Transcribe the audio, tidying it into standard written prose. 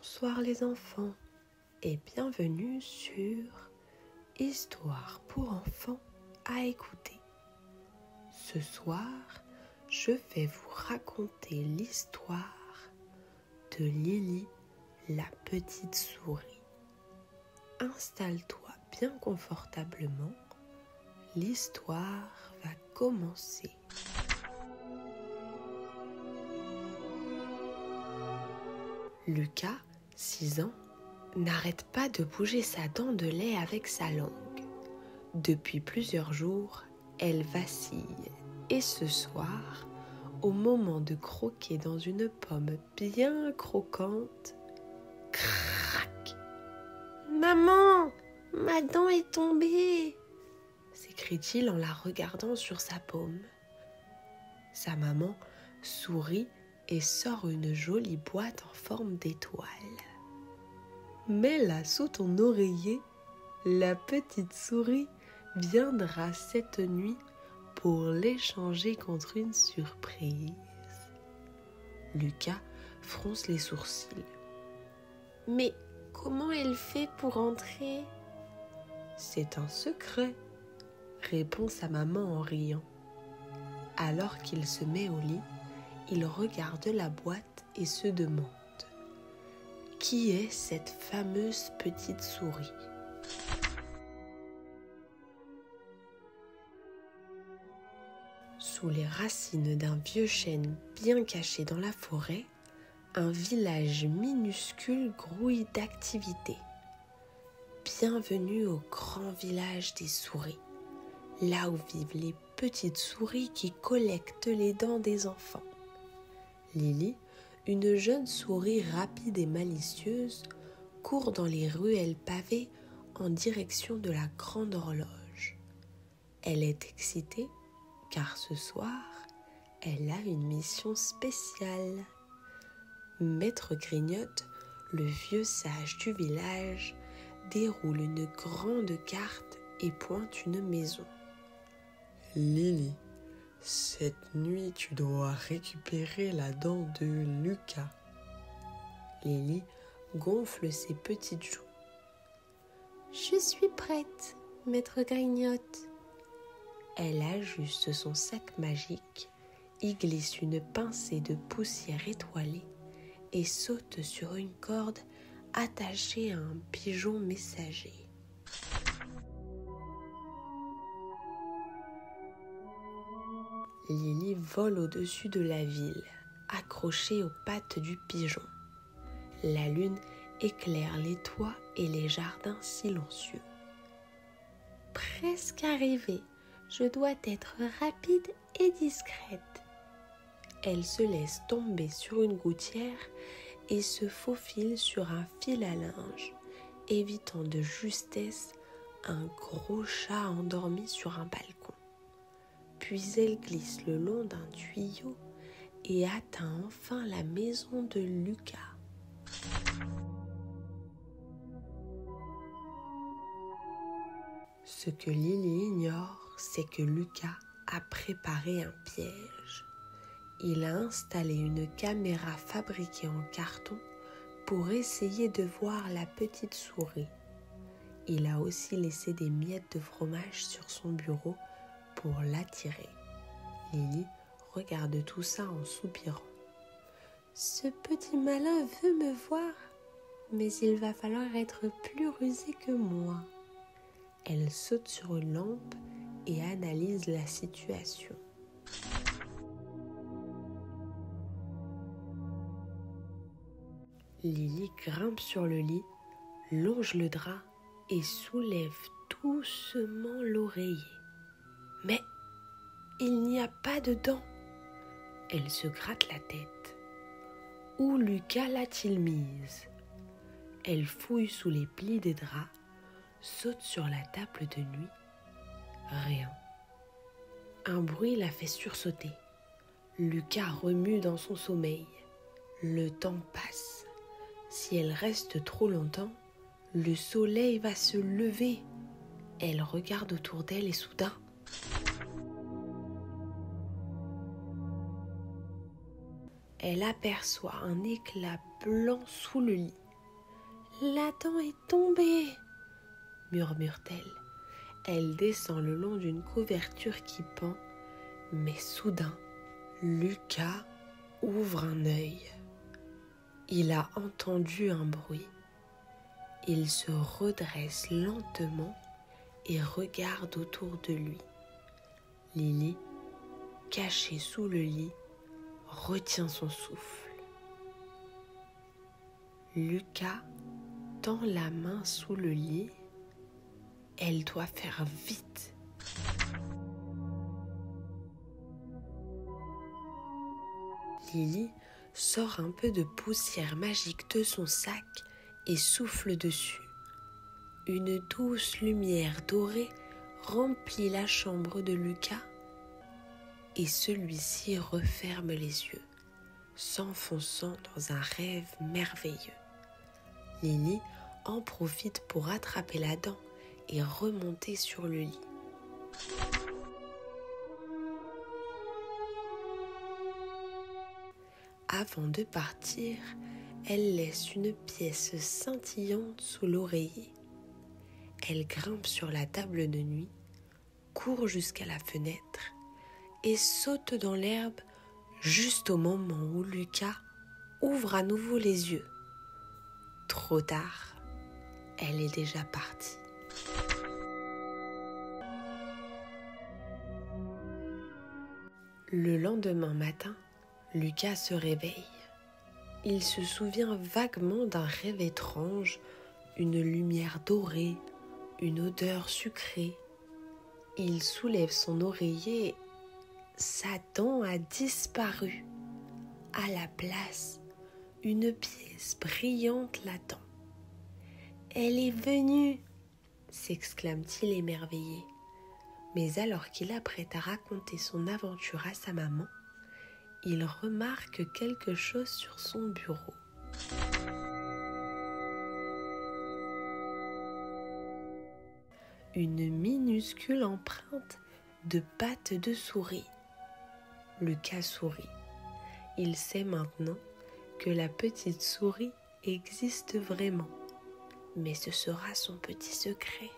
Bonsoir les enfants et bienvenue sur Histoire pour enfants à écouter. Ce soir, je vais vous raconter l'histoire de Lily, la petite souris. Installe-toi bien confortablement, l'histoire va commencer. Lucas, 6 ans, n'arrête pas de bouger sa dent de lait avec sa langue. Depuis plusieurs jours, elle vacille et ce soir, au moment de croquer dans une pomme bien croquante, crac! Maman, ma dent est tombée! S'écrie-t-il en la regardant sur sa paume. Sa maman sourit et sort une jolie boîte en forme d'étoile. Mets-la sous ton oreiller, la petite souris viendra cette nuit pour l'échanger contre une surprise. Lucas fronce les sourcils. Mais comment elle fait pour entrer ? C'est un secret, répond sa maman en riant. Alors qu'il se met au lit, il regarde la boîte et se demande: qui est cette fameuse petite souris ? Sous les racines d'un vieux chêne bien caché dans la forêt, un village minuscule grouille d'activité. Bienvenue au grand village des souris, là où vivent les petites souris qui collectent les dents des enfants. Lily, une jeune souris rapide et malicieuse, court dans les ruelles pavées en direction de la grande horloge. Elle est excitée car ce soir, elle a une mission spéciale. Maître Grignotte, le vieux sage du village, déroule une grande carte et pointe une maison. Lily, cette nuit tu dois récupérer la dent de Lucas. Lily gonfle ses petites joues. Je suis prête, maître Grignotte. Elle ajuste son sac magique, y glisse une pincée de poussière étoilée et saute sur une corde attachée à un pigeon messager. Lily vole au-dessus de la ville, accrochée aux pattes du pigeon. La lune éclaire les toits et les jardins silencieux. Presque arrivée, je dois être rapide et discrète. Elle se laisse tomber sur une gouttière et se faufile sur un fil à linge, évitant de justesse un gros chat endormi sur un balcon. Puis elle glisse le long d'un tuyau et atteint enfin la maison de Lucas. Ce que Lily ignore, c'est que Lucas a préparé un piège. Il a installé une caméra fabriquée en carton pour essayer de voir la petite souris. Il a aussi laissé des miettes de fromage sur son bureau pour l'attirer. Lily regarde tout ça en soupirant. Ce petit malin veut me voir, mais il va falloir être plus rusé que moi. Elle saute sur une lampe et analyse la situation. Lily grimpe sur le lit, longe le drap et soulève doucement l'oreiller. Mais il n'y a pas de dents. Elle se gratte la tête. Où Lucas l'a-t-il mise ? Elle fouille sous les plis des draps, saute sur la table de nuit. Rien. Un bruit la fait sursauter. Lucas remue dans son sommeil. Le temps passe. Si elle reste trop longtemps, le soleil va se lever. Elle regarde autour d'elle et soudain, elle aperçoit un éclat blanc sous le lit. la dent est tombée, murmure-t-elle. Elle descend le long d'une couverture qui pend, mais soudain, Lucas ouvre un œil. Il a entendu un bruit. Il se redresse lentement et regarde autour de lui. Lily, cachée sous le lit, retient son souffle. Lucas tend la main sous le lit. Elle doit faire vite. Lily sort un peu de poussière magique de son sac et souffle dessus. Une douce lumière dorée remplit la chambre de Lucas et celui-ci referme les yeux, s'enfonçant dans un rêve merveilleux. Lily en profite pour attraper la dent et remonter sur le lit. Avant de partir, elle laisse une pièce scintillante sous l'oreiller. Elle grimpe sur la table de nuit, court jusqu'à la fenêtre et saute dans l'herbe juste au moment où Lucas ouvre à nouveau les yeux. Trop tard, elle est déjà partie. Le lendemain matin, Lucas se réveille. Il se souvient vaguement d'un rêve étrange, une lumière dorée, une odeur sucrée. Il soulève son oreiller et sa dent a disparu. À la place, une pièce brillante l'attend. « Elle est venue !» s'exclame-t-il émerveillé. Mais alors qu'il apprête à raconter son aventure à sa maman, il remarque quelque chose sur son bureau. Une minuscule empreinte de pattes de souris. Lucas sourit. Il sait maintenant que la petite souris existe vraiment, mais ce sera son petit secret.